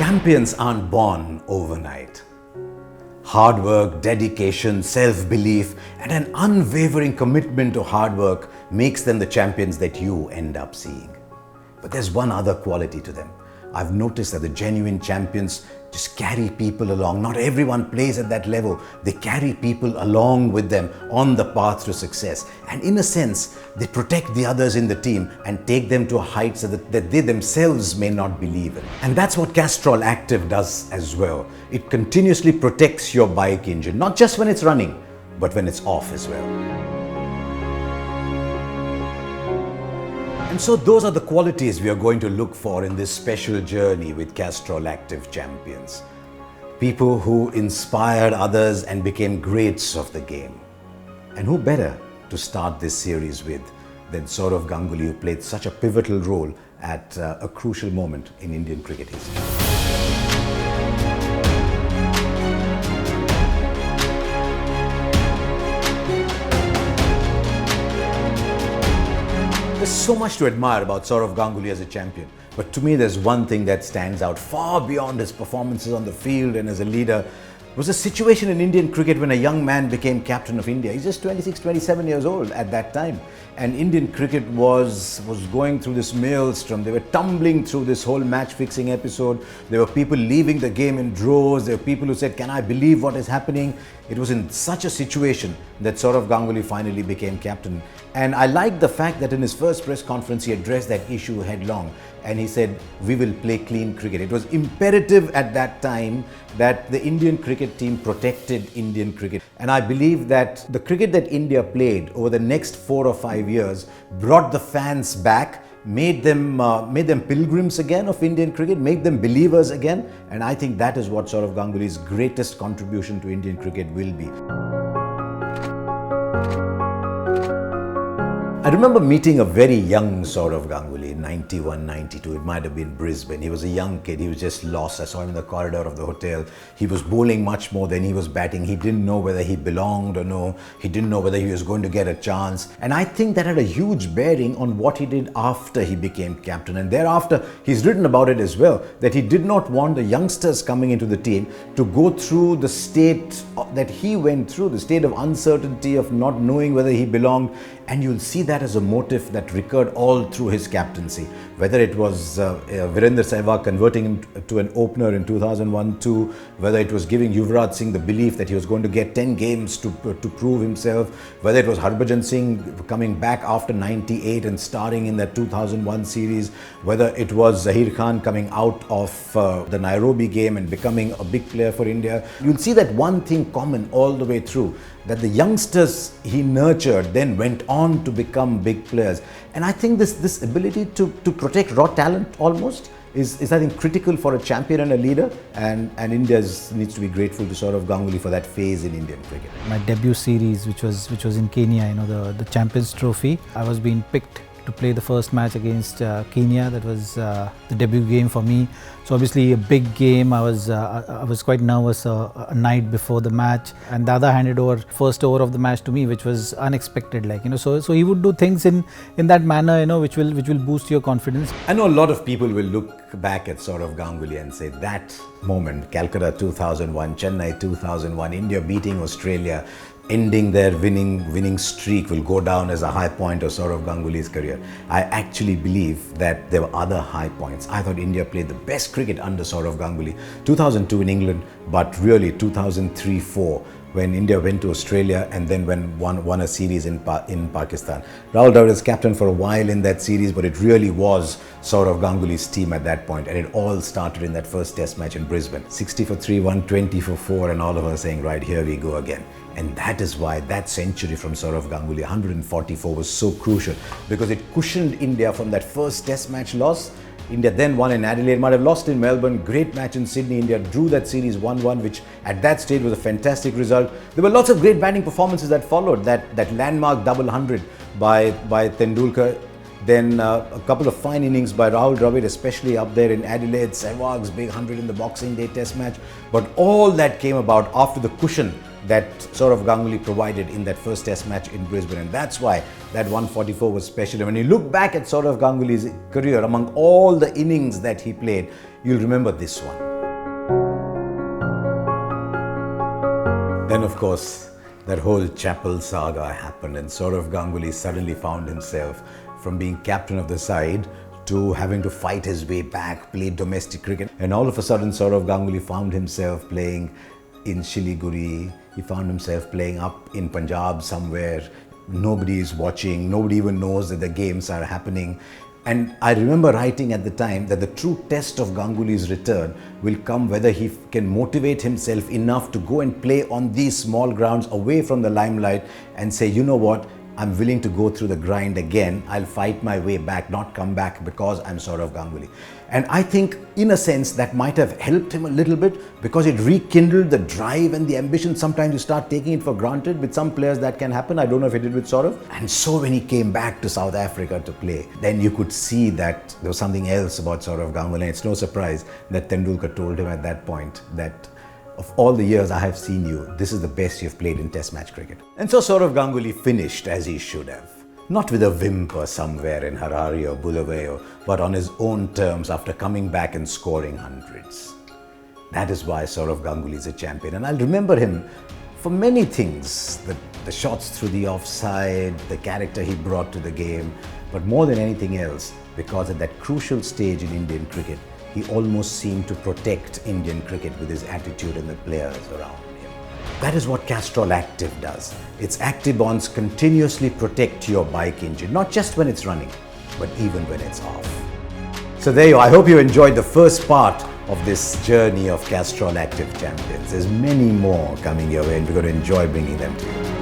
Champions aren't born overnight. Hard work, dedication, self-belief, and an unwavering commitment to hard work makes them the champions that you end up seeing. But there's one other quality to them. I've noticed that the genuine champions just carry people along. Not everyone plays at that level. They carry people along with them on the path to success. And in a sense, they protect the others in the team and take them to heights that they themselves may not believe in. And that's what Castrol Activ does as well. It continuously protects your bike engine, not just when it's running, but when it's off as well. And so those are the qualities we are going to look for in this special journey with Castrol Activ Champions. People who inspired others and became greats of the game. And who better to start this series with than Sourav Ganguly, who played such a pivotal role at a crucial moment in Indian cricket history. There's so much to admire about Sourav Ganguly as a champion, but to me there's one thing that stands out far beyond his performances on the field and as a leader. It was a situation in Indian cricket when a young man became captain of India. He's just 26, 27 years old at that time. And Indian cricket was going through this maelstrom. They were tumbling through this whole match-fixing episode. There were people leaving the game in droves. There were people who said, "Can I believe what is happening?" It was in such a situation that Sourav Ganguly finally became captain. And I like the fact that in his first press conference, he addressed that issue headlong. And he said, "We will play clean cricket." It was imperative at that time that the Indian cricket team protected Indian cricket. And I believe that the cricket that India played over the next 4 or 5 years brought the fans back, made them pilgrims again of Indian cricket, made them believers again. And I think that is what Sourav Ganguly's greatest contribution to Indian cricket will be. I remember meeting a very young Sourav Ganguly in 91, 92. It might have been Brisbane. He was a young kid. He was just lost. I saw him in the corridor of the hotel. He was bowling much more than he was batting. He didn't know whether he belonged or no. He didn't know whether he was going to get a chance. And I think that had a huge bearing on what he did after he became captain. And thereafter, he's written about it as well, that he did not want the youngsters coming into the team to go through the state that he went through, the state of uncertainty of not knowing whether he belonged. And you'll see that as a motive that recurred all through his captaincy. Whether it was Virender Sehwag converting him to an opener in 2001-2, whether it was giving Yuvraj Singh the belief that he was going to get 10 games to prove himself, whether it was Harbhajan Singh coming back after 98 and starring in that 2001 series, whether it was Zahir Khan coming out of the Nairobi game and becoming a big player for India. You'll see that one thing common all the way through, that the youngsters he nurtured then went on to become big players. And I think this ability to protect raw talent almost is I think critical for a champion and a leader, and India needs to be grateful to Sourav Ganguly for that phase in Indian cricket. My debut series, which was in Kenya, the Champions Trophy, I was being picked to play the first match against Kenya. That was the debut game for me. So obviously a big game. I was quite nervous a night before the match, and Dada handed over first over of the match to me, which was unexpected. So he would do things in that manner, which will boost your confidence. I know a lot of people will look back at Sourav Ganguly and say that moment, Calcutta 2001, Chennai 2001, India beating Australia, ending their winning streak, will go down as a high point of Sourav Ganguly's career. I actually believe that there were other high points. I thought India played the best cricket under Sourav Ganguly. 2002 in England, but really 2003-04 when India went to Australia and then won a series in Pakistan. Rahul Dravid was captain for a while in that series, but it really was Sourav Ganguly's team at that point, and it all started in that first test match in Brisbane. 60 for 3, 120 for 4, and all of us saying, right, here we go again. And that is why that century from Sourav Ganguly, 144, was so crucial, because it cushioned India from that first test match loss. India then won in Adelaide, might have lost in Melbourne, great match in Sydney. India drew that series 1-1, which at that stage was a fantastic result. There were lots of great batting performances that followed, that landmark double 100 by Tendulkar. Then a couple of fine innings by Rahul Dravid, especially up there in Adelaide, Sehwag's big 100 in the Boxing Day test match. But all that came about after the cushion that Sourav Ganguly provided in that first test match in Brisbane. And that's why that 144 was special. And when you look back at Sourav Ganguly's career, among all the innings that he played, you'll remember this one. Then, of course, that whole chapel saga happened, and Sourav Ganguly suddenly found himself from being captain of the side to having to fight his way back, play domestic cricket. And all of a sudden, Sourav Ganguly found himself playing in Siliguri. He found himself playing up in Punjab somewhere. Nobody is watching. Nobody even knows that the games are happening. And I remember writing at the time that the true test of Ganguly's return will come whether he can motivate himself enough to go and play on these small grounds away from the limelight and say, you know what, I'm willing to go through the grind again. I'll fight my way back, not come back because I'm Sourav Ganguly. And I think, in a sense, that might have helped him a little bit because it rekindled the drive and the ambition. Sometimes you start taking it for granted. With some players that can happen. I don't know if it did with Sourav. And so when he came back to South Africa to play, then you could see that there was something else about Sourav Ganguly. And it's no surprise that Tendulkar told him at that point that of all the years I have seen you, this is the best you've played in Test match cricket. And so Sourav Ganguly finished as he should have. Not with a whimper somewhere in Harare or Bulawayo, but on his own terms after coming back and scoring hundreds. That is why Sourav Ganguly is a champion. And I'll remember him for many things. The shots through the offside, the character he brought to the game, but more than anything else, because at that crucial stage in Indian cricket, he almost seemed to protect Indian cricket with his attitude and the players around him. That is what Castrol Activ does. Its Activ bonds continuously protect your bike engine, not just when it's running, but even when it's off. So there you are. I hope you enjoyed the first part of this journey of Castrol Activ Champions. There's many more coming your way and we're going to enjoy bringing them to you.